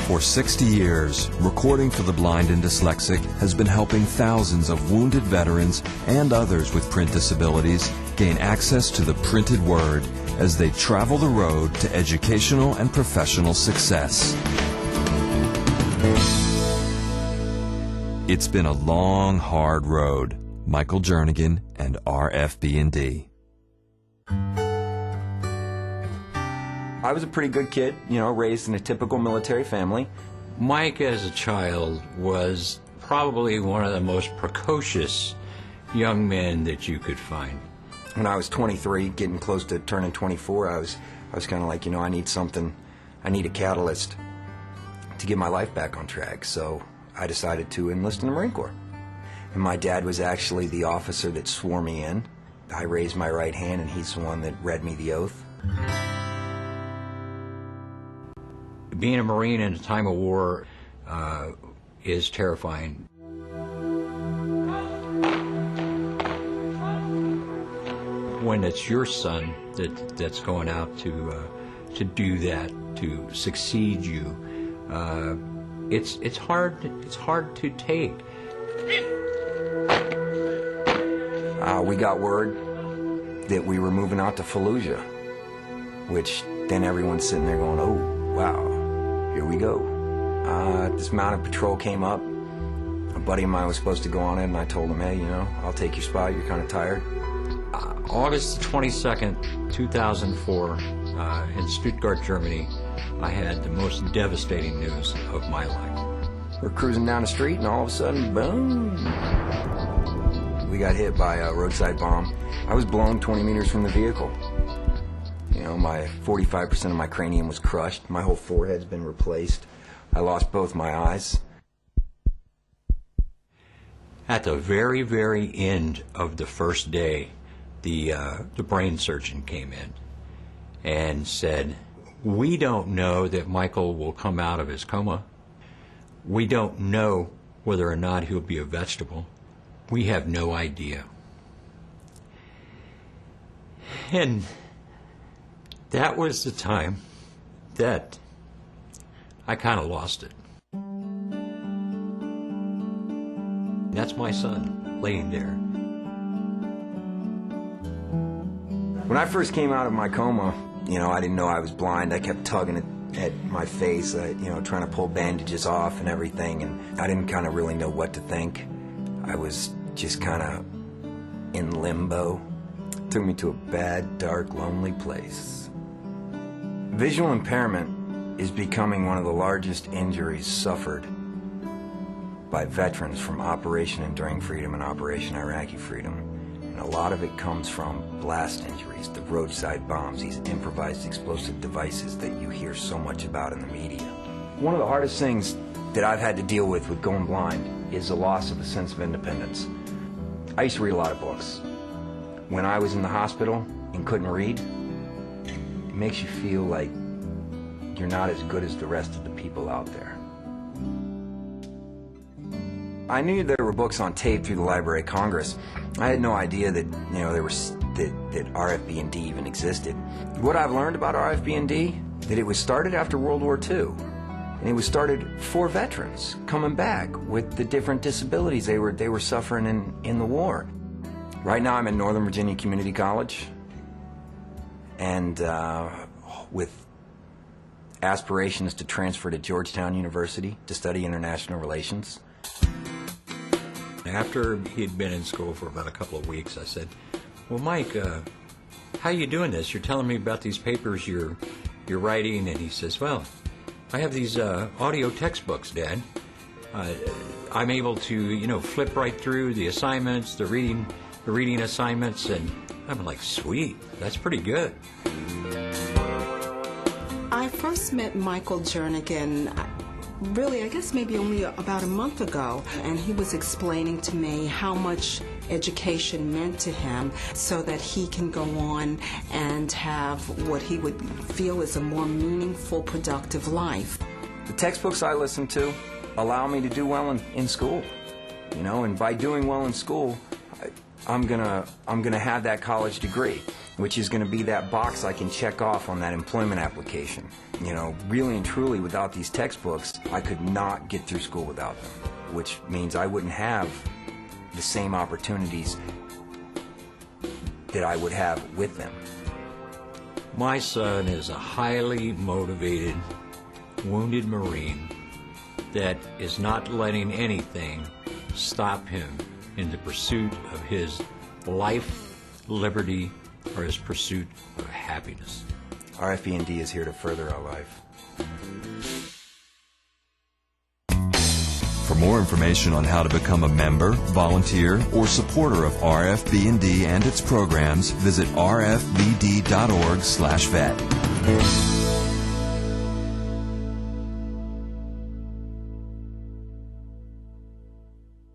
For 60 years, Recording for the Blind and Dyslexic has been helping thousands of wounded veterans and others with print disabilities gain access to the printed word as they travel the road to educational and professional success. It's been a long, hard road. Michael Jernigan and RFB&D. I was a pretty good kid, raised in a typical military family. Mike, as a child, was probably one of the most precocious young men that you could find. When I was 23, getting close to turning 24, I was kind of like, I need something, I need a catalyst to get my life back on track. So I decided to enlist in the Marine Corps. And my dad was actually the officer that swore me in. I raised my right hand, and he's the one that read me the oath. Being a Marine in a time of war is terrifying. When it's your son that's going out to do that, to succeed you, it's hard to take. We got word that we were moving out to Fallujah, which then everyone's sitting there going, oh, wow, here we go. This mounted patrol came up. A buddy of mine was supposed to go on it, and I told him, hey, I'll take your spot. You're kind of tired. August 22nd, 2004, in Stuttgart, Germany, I had the most devastating news of my life. We're cruising down the street, and all of a sudden, boom! We got hit by a roadside bomb. I was blown 20 meters from the vehicle. My 45% of my cranium was crushed. My whole forehead's been replaced. I lost both my eyes. At the very, very end of the first day, the brain surgeon came in and said, we don't know that Michael will come out of his coma. We don't know whether or not he'll be a vegetable. We have no idea. And that was the time that I kind of lost it. That's my son laying there. When I first came out of my coma, I didn't know I was blind. I kept tugging at my face, trying to pull bandages off and everything, and I didn't kind of really know what to think. I was just kind of in limbo. It took me to a bad, dark, lonely place. Visual impairment is becoming one of the largest injuries suffered by veterans from Operation Enduring Freedom and Operation Iraqi Freedom. And a lot of it comes from blast injuries, the roadside bombs, these improvised explosive devices that you hear so much about in the media. One of the hardest things that I've had to deal with going blind is the loss of a sense of independence. I used to read a lot of books. When I was in the hospital and couldn't read, it makes you feel like you're not as good as the rest of the people out there. I knew there were books on tape through the Library of Congress. I had no idea that that RFB&D even existed. What I've learned about RFB&D, that it was started after World War II. And it was started for veterans coming back with the different disabilities they were suffering in the war. Right now I'm in Northern Virginia Community College, and with aspirations to transfer to Georgetown University to study international relations. After he'd been in school for about a couple of weeks, I said, well, Mike, how you doing this? You're telling me about these papers you're writing. And he says, well, I have these audio textbooks, Dad. I'm able to, flip right through the assignments, the reading assignments, and I'm like, sweet, that's pretty good. I first met Michael Jernigan, really, I guess maybe only about a month ago, and he was explaining to me how much education meant to him so that he can go on and have what he would feel is a more meaningful, productive life. The textbooks I listen to allow me to do well in school, and by doing well in school, I'm gonna have that college degree, which is gonna be that box I can check off on that employment application. You know, really and truly, without these textbooks, I could not get through school without them, which means I wouldn't have the same opportunities that I would have with them. My son is a highly motivated, wounded Marine that is not letting anything stop him in the pursuit of his life, liberty, or his pursuit of happiness. RFB&D is here to further our life. For more information on how to become a member, volunteer, or supporter of RFB&D and its programs, visit rfbd.org/vet.